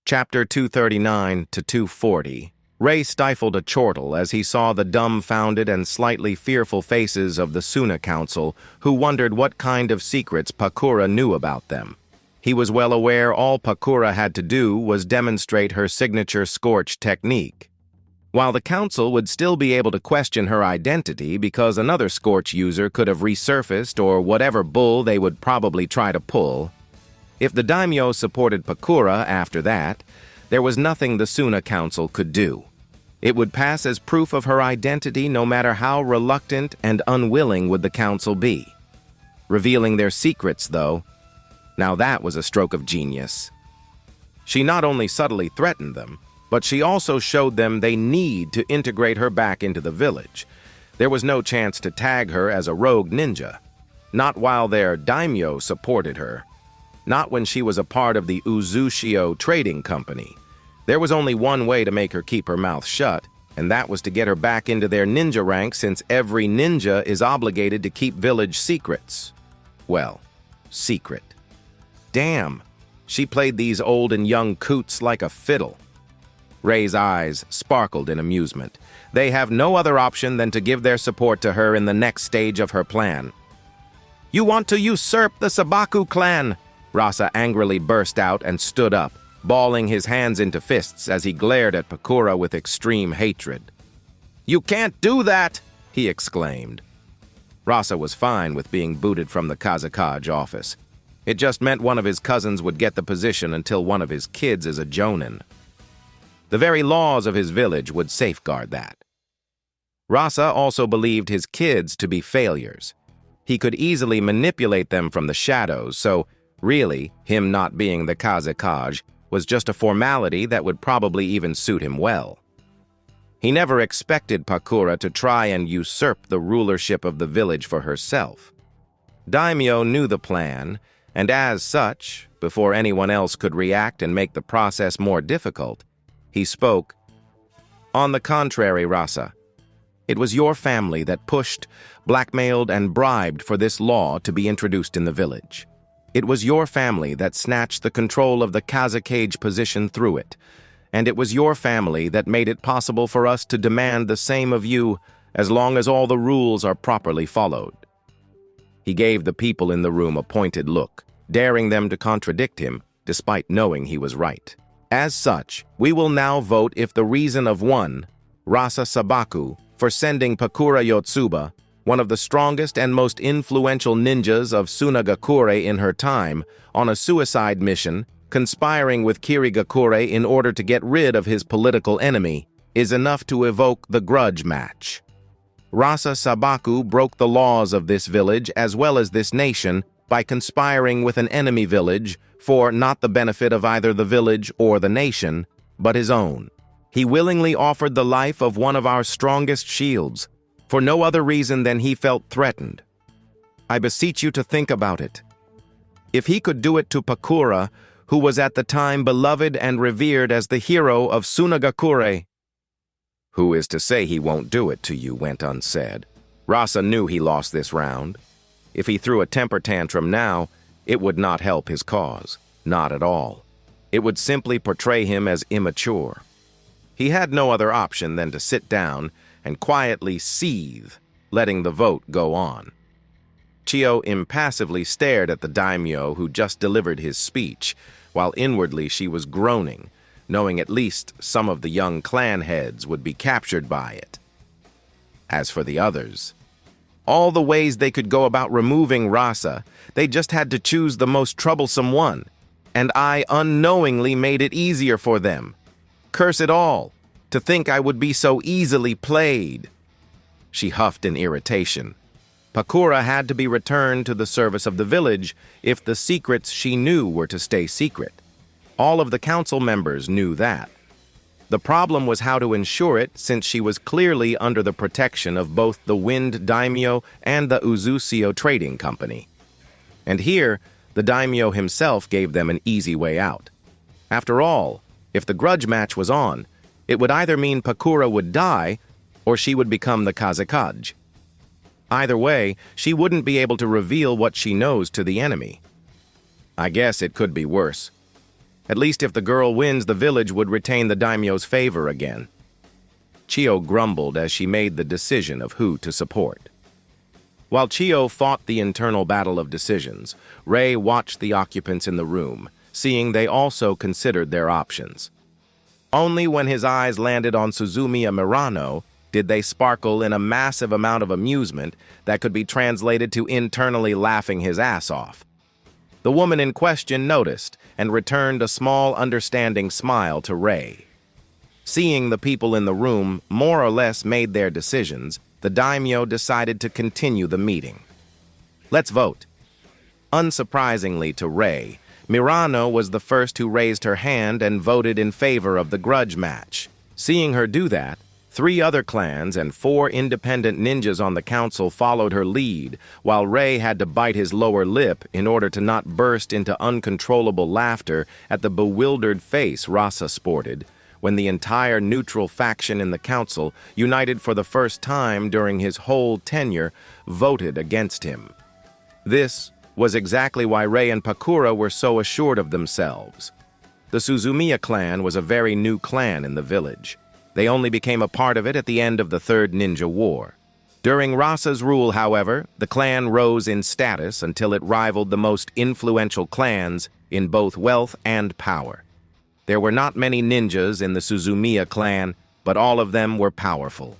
Chapter 239 to 240. Ray stifled a chortle as he saw the dumbfounded and slightly fearful faces of the Suna Council, who wondered what kind of secrets Pakura knew about them. He was well aware all Pakura had to do was demonstrate her signature scorch technique. While the Council would still be able to question her identity because another scorch user could have resurfaced or whatever bull they would probably try to pull, if the daimyo supported Pakura after that, there was nothing the Suna Council could do. It would pass as proof of her identity no matter how reluctant and unwilling would the Council be. Revealing their secrets, though, now that was a stroke of genius. She not only subtly threatened them, but she also showed them they need to integrate her back into the village. There was no chance to tag her as a rogue ninja. Not while their daimyo supported her. Not when she was a part of the Uzushio trading company. There was only one way to make her keep her mouth shut, and that was to get her back into their ninja rank, since every ninja is obligated to keep village secrets. Well, secret. Damn, she played these old and young coots like a fiddle. Ray's eyes sparkled in amusement. They have no other option than to give their support to her in the next stage of her plan. "You want to usurp the Sabaku clan!" Rasa angrily burst out and stood up, balling his hands into fists as he glared at Pakura with extreme hatred. "You can't do that!" he exclaimed. Rasa was fine with being booted from the KasiCair office. It just meant one of his cousins would get the position until one of his kids is a jonin. The very laws of his village would safeguard that. Rasa also believed his kids to be failures. He could easily manipulate them from the shadows, so really, him not being the KasiCair was just a formality that would probably even suit him well. He never expected Pakura to try and usurp the rulership of the village for herself. Daimyo knew the plan, and as such, before anyone else could react and make the process more difficult, he spoke. "On the contrary, Rasa, it was your family that pushed, blackmailed, and bribed for this law to be introduced in the village. It was your family that snatched the control of the KasiCair position through it, and it was your family that made it possible for us to demand the same of you as long as all the rules are properly followed." He gave the people in the room a pointed look, daring them to contradict him, despite knowing he was right. "As such, we will now vote if the reason of one, Rasa Sabaku, for sending Pakura Yotsuba, one of the strongest and most influential ninjas of Sunagakure in her time, on a suicide mission, conspiring with Kirigakure in order to get rid of his political enemy, is enough to evoke the grudge match. Rasa Sabaku broke the laws of this village as well as this nation by conspiring with an enemy village for not the benefit of either the village or the nation, but his own. He willingly offered the life of one of our strongest shields, for no other reason than he felt threatened. I beseech you to think about it. If he could do it to Pakura, who was at the time beloved and revered as the hero of Sunagakure, who is to say he won't do it to you went unsaid. Rasa knew he lost this round. If he threw a temper tantrum now, it would not help his cause, not at all. It would simply portray him as immature. He had no other option than to sit down and quietly seethe, letting the vote go on. Chio impassively stared at the daimyo who just delivered his speech, while inwardly she was groaning, knowing at least some of the young clan heads would be captured by it. As for the others, all the ways they could go about removing Rasa, they just had to choose the most troublesome one, and I unknowingly made it easier for them. Curse it all, to think I would be so easily played. She huffed in irritation. Pakura had to be returned to the service of the village if the secrets she knew were to stay secret. All of the council members knew that. The problem was how to ensure it, since she was clearly under the protection of both the Wind Daimyo and the Uzushio Trading Company. And here, the daimyo himself gave them an easy way out. After all, if the grudge match was on, it would either mean Pakura would die, or she would become the KasiCair. Either way, she wouldn't be able to reveal what she knows to the enemy. I guess it could be worse. At least if the girl wins, the village would retain the daimyo's favor again. Chiyo grumbled as she made the decision of who to support. While Chiyo fought the internal battle of decisions, Rei watched the occupants in the room, seeing they also considered their options. Only when his eyes landed on Suzumiya Mirano did they sparkle in a massive amount of amusement that could be translated to internally laughing his ass off. The woman in question noticed and returned a small understanding smile to Rei. Seeing the people in the room more or less made their decisions, the daimyo decided to continue the meeting. Let's vote. Unsurprisingly to Rei, Mirano was the first who raised her hand and voted in favor of the grudge match. Seeing her do that, 3 other clans and 4 independent ninjas on the council followed her lead, while Rei had to bite his lower lip in order to not burst into uncontrollable laughter at the bewildered face Rasa sported, when the entire neutral faction in the council, united for the first time during his whole tenure, voted against him. This was exactly why Rei and Pakura were so assured of themselves. The Suzumiya clan was a very new clan in the village. They only became a part of it at the end of the Third Ninja War. During Rasa's rule, however, the clan rose in status until it rivaled the most influential clans in both wealth and power. There were not many ninjas in the Suzumiya clan, but all of them were powerful.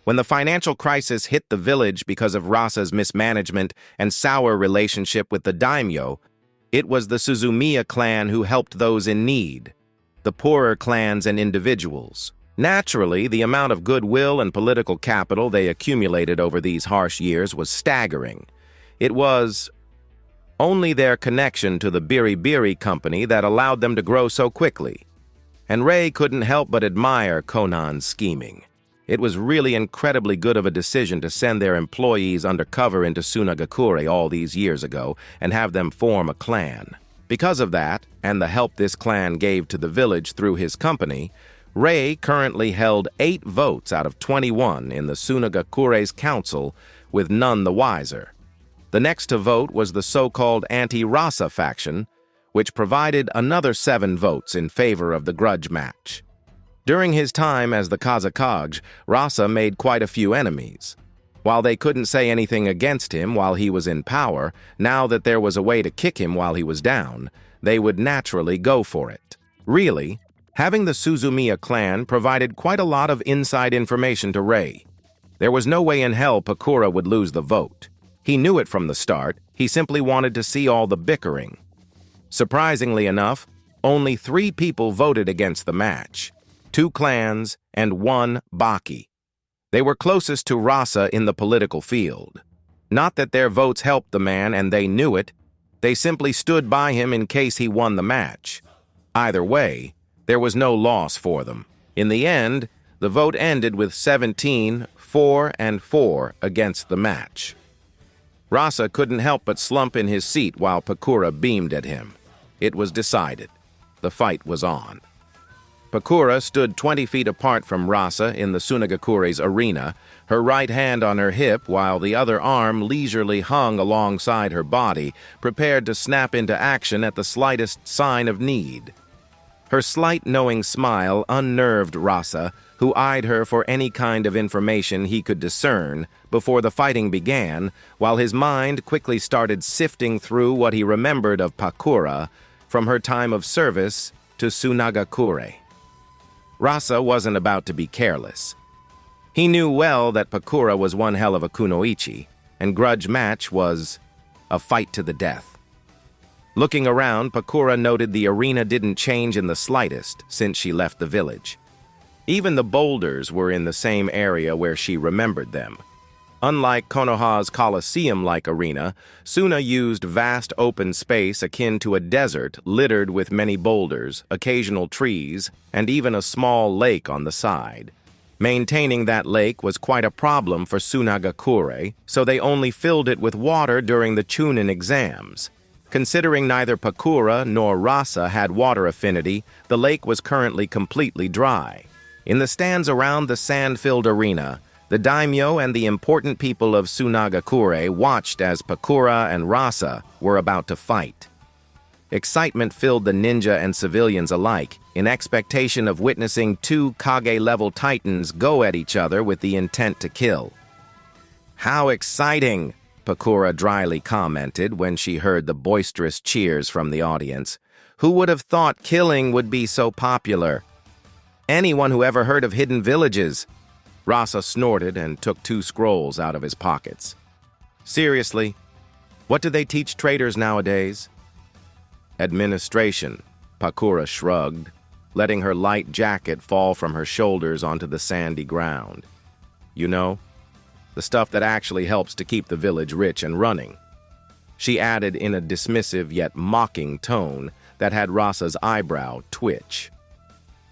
When the financial crisis hit the village because of Rasa's mismanagement and sour relationship with the daimyo, it was the Suzumiya clan who helped those in need, the poorer clans and individuals. Naturally, the amount of goodwill and political capital they accumulated over these harsh years was staggering. It was only their connection to the Biribiri company that allowed them to grow so quickly. And Rei couldn't help but admire Konan's scheming. It was really incredibly good of a decision to send their employees undercover into Sunagakure all these years ago and have them form a clan. Because of that, and the help this clan gave to the village through his company, Rei currently held 8 votes out of 21 in the Sunagakure's council, with none the wiser. The next to vote was the so-called anti-Rasa faction, which provided another 7 votes in favor of the grudge match. During his time as the KasiCair, Rasa made quite a few enemies. While they couldn't say anything against him while he was in power, now that there was a way to kick him while he was down, they would naturally go for it. Really, having the Suzumiya clan provided quite a lot of inside information to Rei. There was no way in hell Pakura would lose the vote. He knew it from the start. He simply wanted to see all the bickering. Surprisingly enough, only 3 people voted against the match. 2 clans and 1 Baki. They were closest to Rasa in the political field. Not that their votes helped the man and they knew it. They simply stood by him in case he won the match. Either way, there was no loss for them. In the end, the vote ended with 17, 4, and 4 against the match. Rasa couldn't help but slump in his seat while Pakura beamed at him. It was decided. The fight was on. Pakura stood 20 feet apart from Rasa in the Sunagakure's arena, her right hand on her hip while the other arm leisurely hung alongside her body, prepared to snap into action at the slightest sign of need. Her slight knowing smile unnerved Rasa, who eyed her for any kind of information he could discern before the fighting began, while his mind quickly started sifting through what he remembered of Pakura from her time of service to Sunagakure. Rasa wasn't about to be careless. He knew well that Pakura was one hell of a kunoichi, and grudge match was a fight to the death. Looking around, Pakura noted the arena didn't change in the slightest since she left the village. Even the boulders were in the same area where she remembered them. Unlike Konoha's Colosseum-like arena, Suna used vast open space akin to a desert littered with many boulders, occasional trees, and even a small lake on the side. Maintaining that lake was quite a problem for Sunagakure, so they only filled it with water during the Chunin exams. Considering neither Pakura nor Rasa had water affinity, the lake was currently completely dry. In the stands around the sand-filled arena, the daimyo and the important people of Sunagakure watched as Pakura and Rasa were about to fight. Excitement filled the ninja and civilians alike, in expectation of witnessing two Kage-level titans go at each other with the intent to kill. "How exciting!" Pakura dryly commented when she heard the boisterous cheers from the audience. "Who would have thought killing would be so popular? Anyone who ever heard of hidden villages?" Rasa snorted and took 2 scrolls out of his pockets. "Seriously, what do they teach traders nowadays?" "Administration," Pakura shrugged, letting her light jacket fall from her shoulders onto the sandy ground. "You know, the stuff that actually helps to keep the village rich and running." She added in a dismissive yet mocking tone that had Rasa's eyebrow twitch.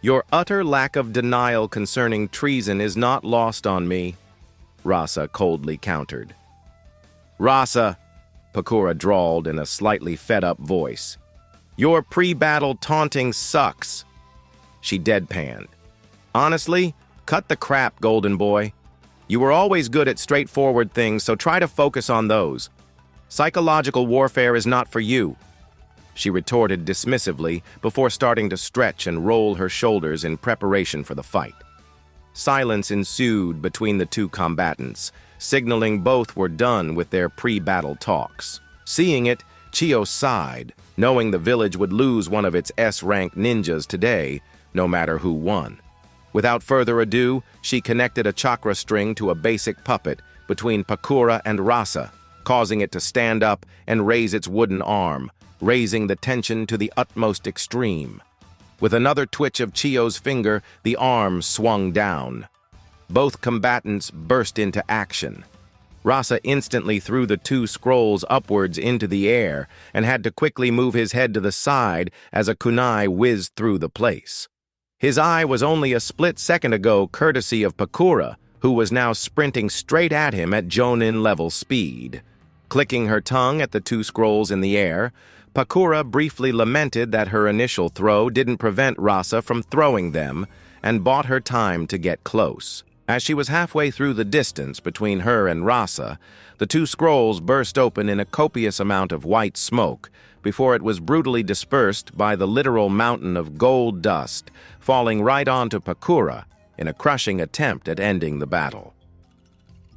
"Your utter lack of denial concerning treason is not lost on me," Rasa coldly countered. "Rasa," Pakura drawled in a slightly fed-up voice, "your pre-battle taunting sucks." She deadpanned. "Honestly, cut the crap, golden boy. You were always good at straightforward things, so try to focus on those. Psychological warfare is not for you," she retorted dismissively before starting to stretch and roll her shoulders in preparation for the fight. Silence ensued between the 2 combatants, signaling both were done with their pre-battle talks. Seeing it, Chiyo sighed, knowing the village would lose one of its S-rank ninjas today, no matter who won. Without further ado, she connected a chakra string to a basic puppet between Pakura and Rasa, causing it to stand up and raise its wooden arm, raising the tension to the utmost extreme. With another twitch of Chiyo's finger, the arm swung down. Both combatants burst into action. Rasa instantly threw the 2 scrolls upwards into the air and had to quickly move his head to the side as a kunai whizzed through the place. His eye was only a split second ago courtesy of Pakura, who was now sprinting straight at him at Jonin-level speed. Clicking her tongue at the 2 scrolls in the air, Pakura briefly lamented that her initial throw didn't prevent Rasa from throwing them and bought her time to get close. As she was halfway through the distance between her and Rasa, the 2 scrolls burst open in a copious amount of white smoke before it was brutally dispersed by the literal mountain of gold dust falling right onto Pakura in a crushing attempt at ending the battle.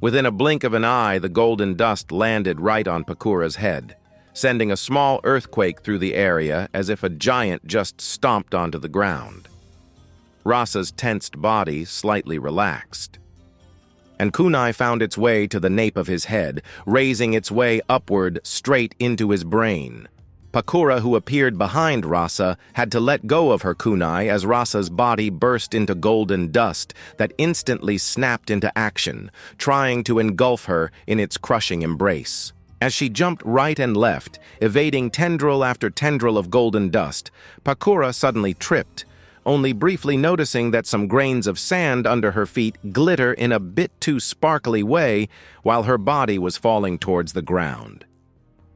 Within a blink of an eye, the golden dust landed right on Pakura's head, sending a small earthquake through the area as if a giant just stomped onto the ground. Rasa's tensed body slightly relaxed, and kunai found its way to the nape of his head, raising its way upward straight into his brain. Pakura, who appeared behind Rasa, had to let go of her kunai as Rasa's body burst into golden dust that instantly snapped into action, trying to engulf her in its crushing embrace. As she jumped right and left, evading tendril after tendril of golden dust, Pakura suddenly tripped, only briefly noticing that some grains of sand under her feet glitter in a bit too sparkly way while her body was falling towards the ground.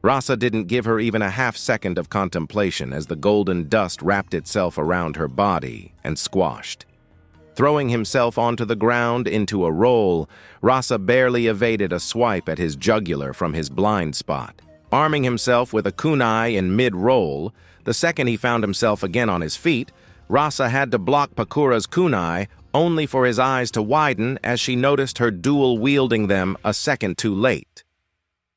Rasa didn't give her even a half-second of contemplation as the golden dust wrapped itself around her body and squashed. Throwing himself onto the ground into a roll, Rasa barely evaded a swipe at his jugular from his blind spot. Arming himself with a kunai in mid-roll, the second he found himself again on his feet, Rasa had to block Pakura's kunai, only for his eyes to widen as she noticed her dual-wielding them a second too late.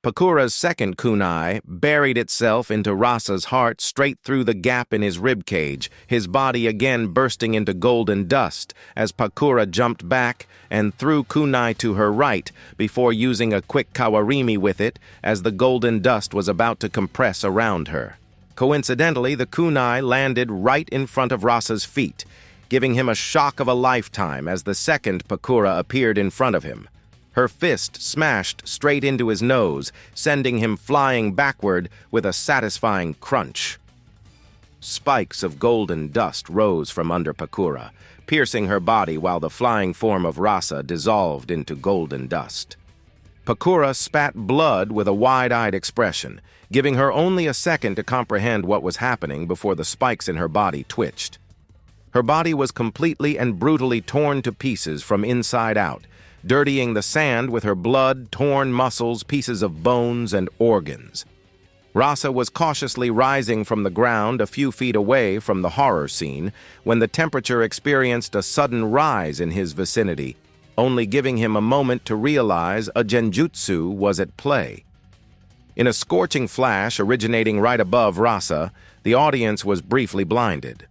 Pakura's second kunai buried itself into Rasa's heart straight through the gap in his ribcage, his body again bursting into golden dust as Pakura jumped back and threw kunai to her right before using a quick kawarimi with it as the golden dust was about to compress around her. Coincidentally, the kunai landed right in front of Rasa's feet, giving him a shock of a lifetime as the second Pakura appeared in front of him. Her fist smashed straight into his nose, sending him flying backward with a satisfying crunch. Spikes of golden dust rose from under Pakura, piercing her body while the flying form of Rasa dissolved into golden dust. Pakura spat blood with a wide-eyed expression, giving her only a second to comprehend what was happening before the spikes in her body twitched. Her body was completely and brutally torn to pieces from inside out, dirtying the sand with her blood, torn muscles, pieces of bones, and organs. Rasa was cautiously rising from the ground a few feet away from the horror scene when the temperature experienced a sudden rise in his vicinity, only giving him a moment to realize a genjutsu was at play. In a scorching flash originating right above Rasa, the audience was briefly blinded.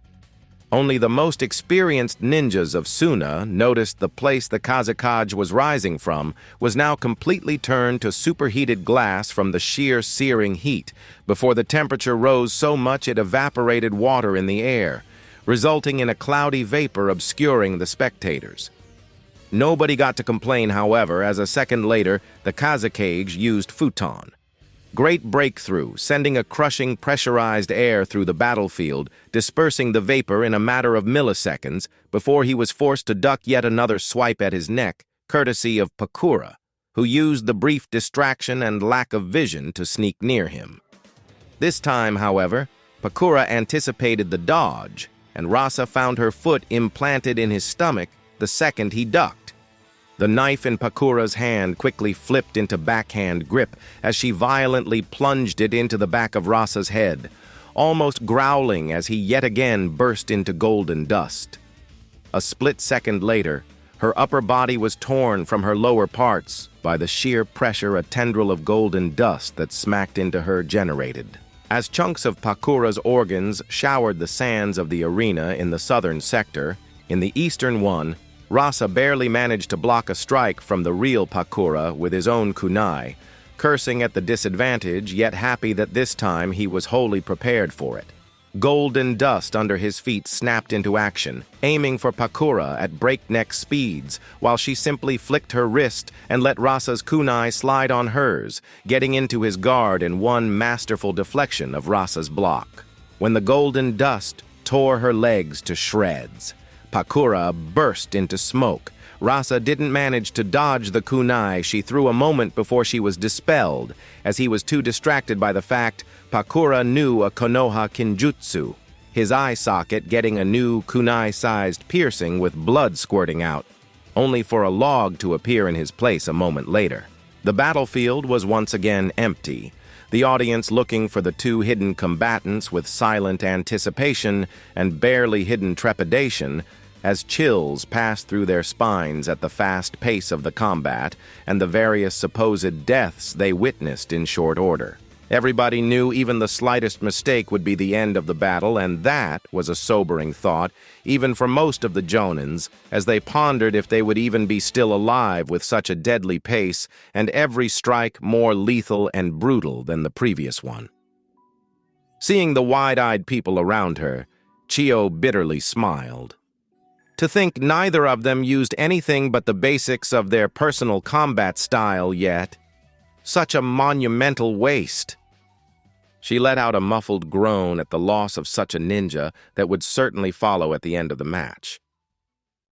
Only the most experienced ninjas of Suna noticed the place the KasiCair was rising from was now completely turned to superheated glass from the sheer searing heat, before the temperature rose so much it evaporated water in the air, resulting in a cloudy vapor obscuring the spectators. Nobody got to complain, however, as a second later the KasiCair used futon. Great breakthrough, sending a crushing pressurized air through the battlefield, dispersing the vapor in a matter of milliseconds before he was forced to duck yet another swipe at his neck, courtesy of Pakura, who used the brief distraction and lack of vision to sneak near him. This time, however, Pakura anticipated the dodge, and Rasa found her foot implanted in his stomach the second he ducked. The knife in Pakura's hand quickly flipped into backhand grip as she violently plunged it into the back of Rasa's head, almost growling as he yet again burst into golden dust. A split second later, her upper body was torn from her lower parts by the sheer pressure a tendril of golden dust that smacked into her generated. As chunks of Pakura's organs showered the sands of the arena in the southern sector, in the eastern one, Rasa barely managed to block a strike from the real Pakura with his own kunai, cursing at the disadvantage, yet happy that this time he was wholly prepared for it. Golden dust under his feet snapped into action, aiming for Pakura at breakneck speeds, while she simply flicked her wrist and let Rasa's kunai slide on hers, getting into his guard in one masterful deflection of Rasa's block. When the golden dust tore her legs to shreds, Pakura burst into smoke. Rasa didn't manage to dodge the kunai she threw a moment before she was dispelled, as he was too distracted by the fact Pakura knew a Konoha Kinjutsu, his eye socket getting a new kunai-sized piercing with blood squirting out, only for a log to appear in his place a moment later. The battlefield was once again empty, the audience looking for the two hidden combatants with silent anticipation and barely hidden trepidation, as chills passed through their spines at the fast pace of the combat and the various supposed deaths they witnessed in short order. Everybody knew even the slightest mistake would be the end of the battle, and that was a sobering thought, even for most of the Jonins, as they pondered if they would even be still alive with such a deadly pace and every strike more lethal and brutal than the previous one. Seeing the wide-eyed people around her, Chio bitterly smiled. To think neither of them used anything but the basics of their personal combat style yet. Such a monumental waste. She let out a muffled groan at the loss of such a ninja that would certainly follow at the end of the match.